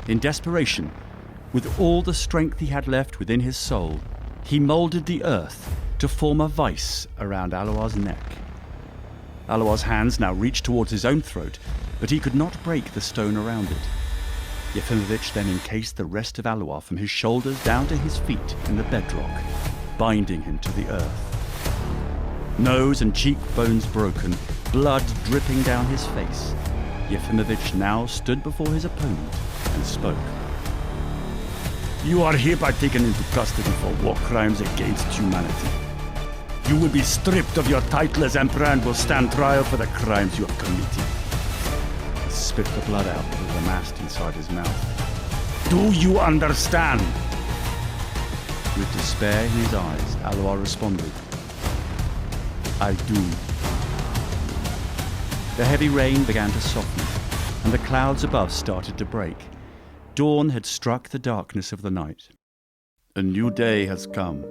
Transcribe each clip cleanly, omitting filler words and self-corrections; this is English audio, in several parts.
In desperation, with all the strength he had left within his soul, he moulded the earth to form a vice around Aloar's neck. Aloar's hands now reached towards his own throat, but he could not break the stone around it. Yefimovich then encased the rest of Aloar from his shoulders down to his feet in the bedrock, binding him to the earth. Nose and cheekbones broken, blood dripping down his face, Yefimovich now stood before his opponent and spoke. You are hereby taken into custody for war crimes against humanity. You will be stripped of your title as emperor and will stand trial for the crimes you have committed. He spit the blood out that was amassed inside his mouth. Do you understand? With despair in his eyes, Aloar responded, I do. The heavy rain began to soften, and the clouds above started to break. Dawn had struck the darkness of the night. A new day has come,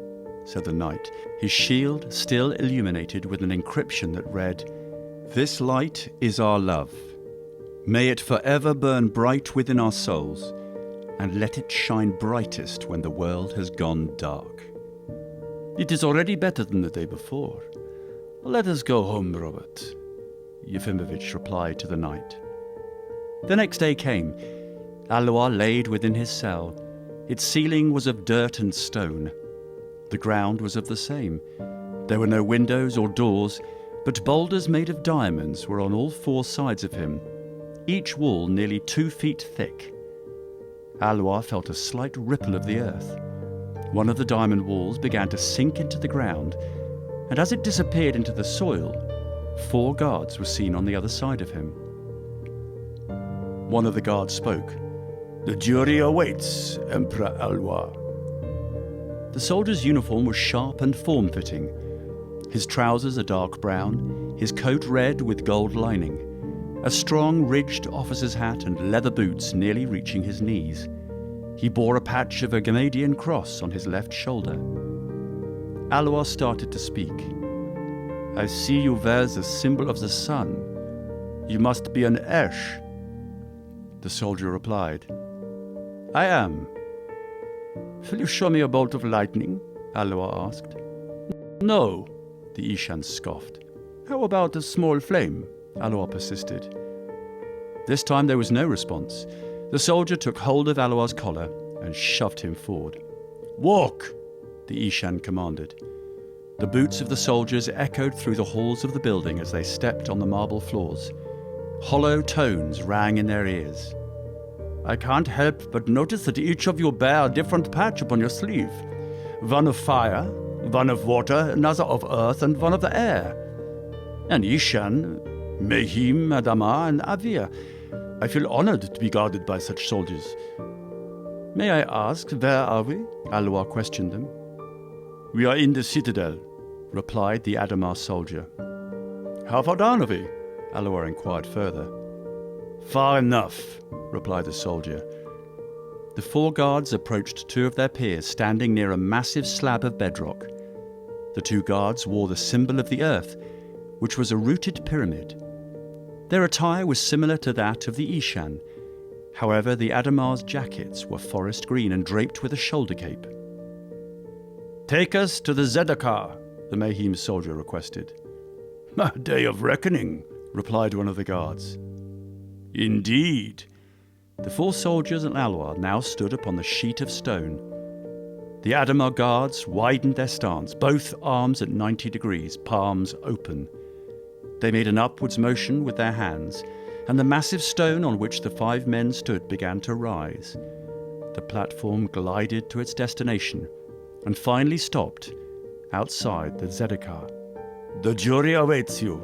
said the knight, his shield still illuminated with an encryption that read, This light is our love. May it forever burn bright within our souls, and let it shine brightest when the world has gone dark. It is already better than the day before. Let us go home, Robert, Yefimovich replied to the knight. The next day came. Aloar laid within his cell. Its ceiling was of dirt and stone. The ground was of the same. There were no windows or doors, but boulders made of diamonds were on all four sides of him, each wall nearly 2 feet thick. Aloar felt a slight ripple of the earth. One of the diamond walls began to sink into the ground, and as it disappeared into the soil, 4 guards were seen on the other side of him. One of the guards spoke. The jury awaits, Emperor Aloar. The soldier's uniform was sharp and form-fitting. His trousers a dark brown, his coat red with gold lining, a strong ridged officer's hat and leather boots nearly reaching his knees. He bore a patch of a Ghamadian cross on his left shoulder. Aloar started to speak. I see you wear the symbol of the sun. You must be an Esh. The soldier replied, I am. Will you show me a bolt of lightning? Aloar asked. No, the Ishan scoffed. How about a small flame? Aloar persisted. This time there was no response. The soldier took hold of Aloar's collar and shoved him forward. Walk, the Ishan commanded. The boots of the soldiers echoed through the halls of the building as they stepped on the marble floors. Hollow tones rang in their ears. I can't help but notice that each of you bear a different patch upon your sleeve. One of fire, one of water, another of earth, and one of the air. And Ishan, Mehim, Adama, and Avir. I feel honored to be guarded by such soldiers. May I ask, where are we? Aloar questioned them. We are in the citadel, replied the Adamar soldier. How far down are we? Aloar inquired further. Far enough, replied the soldier. The 4 guards approached 2 of their peers standing near a massive slab of bedrock. The 2 guards wore the symbol of the earth, which was a rooted pyramid. Their attire was similar to that of the Ishan. However, the Adamar's jackets were forest green and draped with a shoulder cape. Take us to the Zedekar, the Mehim soldier requested. A day of reckoning, replied one of the guards. Indeed. The 4 soldiers and Aloar now stood upon the sheet of stone. The Adamar guards widened their stance, both arms at 90 degrees, palms open. They made an upwards motion with their hands, and the massive stone on which the 5 men stood began to rise. The platform glided to its destination, and finally stopped outside the Zedekar. The jury awaits you,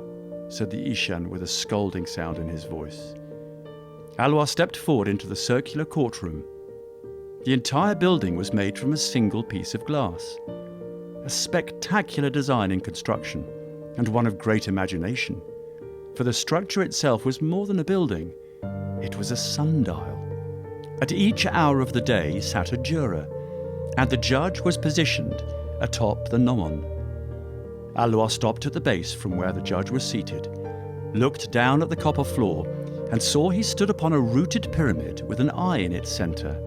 said the Ishan with a scolding sound in his voice. Aloar stepped forward into the circular courtroom. The entire building was made from a single piece of glass. A spectacular design in construction, and one of great imagination. For the structure itself was more than a building. It was a sundial. At each hour of the day sat a juror, and the judge was positioned atop the gnomon. Aloar stopped at the base from where the judge was seated, looked down at the copper floor, and saw he stood upon a rooted pyramid with an eye in its centre.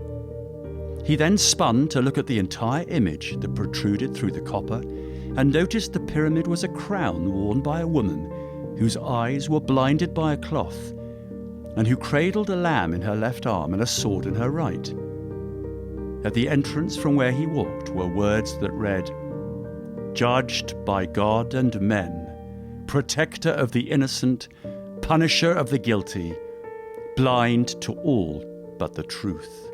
He then spun to look at the entire image that protruded through the copper, and noticed the pyramid was a crown worn by a woman whose eyes were blinded by a cloth, and who cradled a lamb in her left arm and a sword in her right. At the entrance from where he walked were words that read, "Judged by God and men, protector of the innocent, punisher of the guilty, blind to all but the truth."